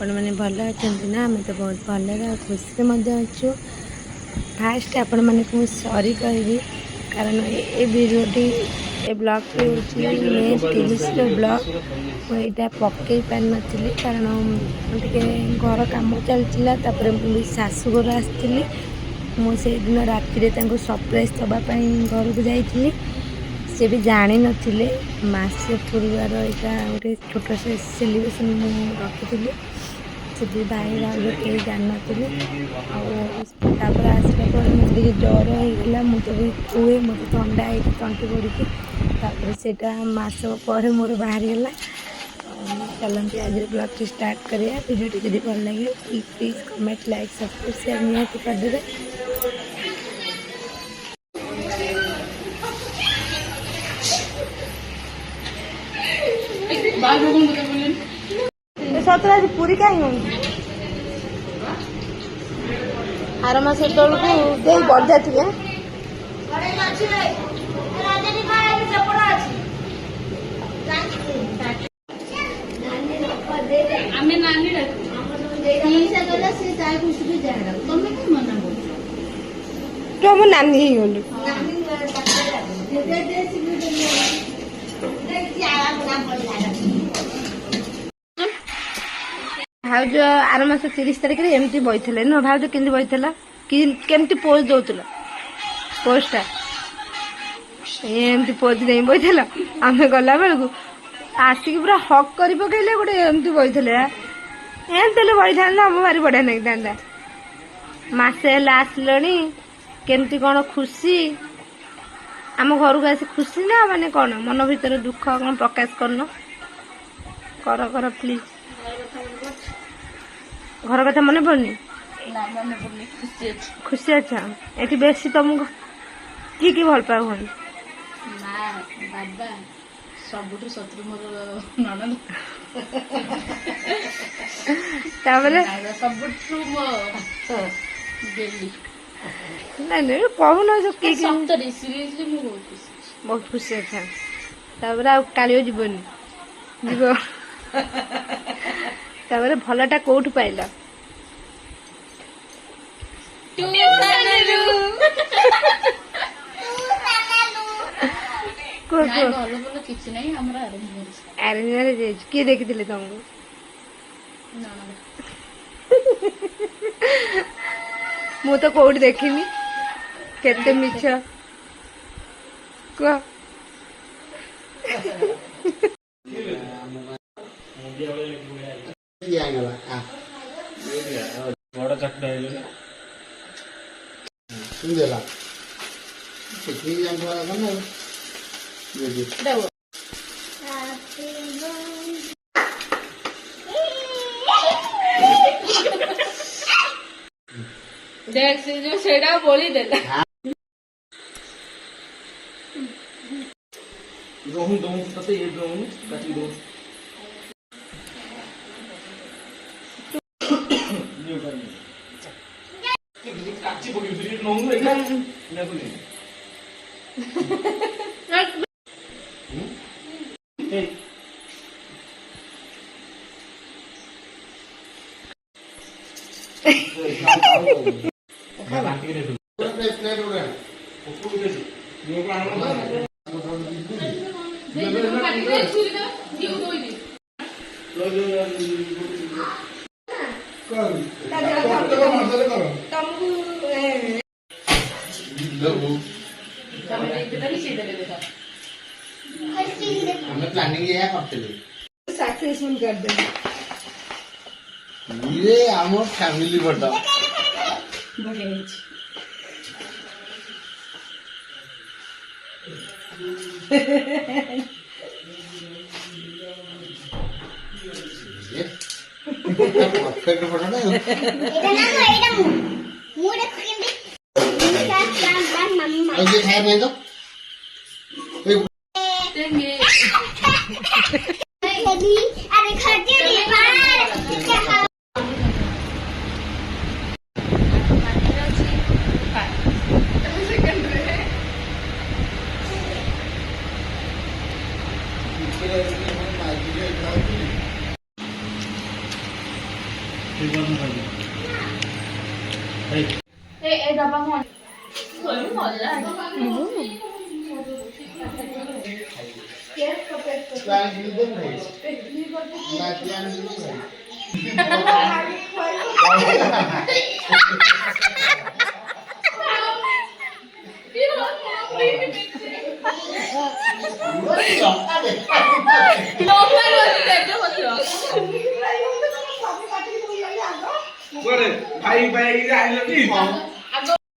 आपण मैंने भल अच्छा ना आम तो बहुत भल खुशी अच्छु फास्ट आपण मैंने को सॉरी कहबी कारण ये वीडियोटी ए ब्लॉग टी हूँ मे 30 ब्लॉग मुझे पकई पार नी कारण टे घर कम चलती शाशुघर आसती मुझे दिन राति सरप्राइज दवापाई घर को जाइली सी भी जानी नथिले मासे पूर्वार यहाँ गोटे छोट से सेलिब्रेशन मुझे रखी से भी भाई भाव कहीं जान नी आसला मुझे ज्वर होगा मुझे भी हुए मत थंडा है तंटी पड़ी से मस पर मोर बाहरी गला चलते आज ब्लॉग टी स्टार्ट करिए वीडियो जब भल लगे please comment like subscribe share निहाती करदेवे। सतरा पूरी कहीं आर मास तौक बढ़ जाए तुम नानी गलु भाज आर मास 30 तारिख एमती बही नुह भाज के बही पोज दौला पोस्टा एमती पोज नहीं बही आम गला बेलू आसिक पूरा हक कर पकड़े गोटे एमती बही एमती बही था आम भारी बढ़िया नहीं था मसे आसल केमती कौन खुशी आम घर को आसी खुशी ना माने कौन मन भीतर दुख कौन प्रकाश करन कर प्लीज घर कथा मन पड़नी खुशी अच्छा ये बेसी तुमको किए भल पाए हन सबुठ शत्रु मोर ननद ताबले सबुठ गेली नहीं कहू ना जो के सप्तरी सीरियसली मु बहुत खुशी अच्छा ताबले आ कालियो जीवनी जीव ताबले भलटा कोठ पाइला अरेंज मैरेज किए देखी तुमको मु तो कौट देखनी केते मिछ कह बड़ा चक्कर है सुंदर कितनी जान वाला करना देख से जो सेड़ा बोली देला रोहन दो पता ये रोहन काटी दो काची बोली उधर रोहन है ना बोली प्लानिंग ये करते सक्सेसफुल कर दे ये आम फैमिली फोटो परफेक्ट फोटो ना एटा मु देखिंदी ये खाए नहीं तो अरे खर्चे नहीं बाहर এই ডাবা মন সরি মজা ভাই ভাই আইলো কি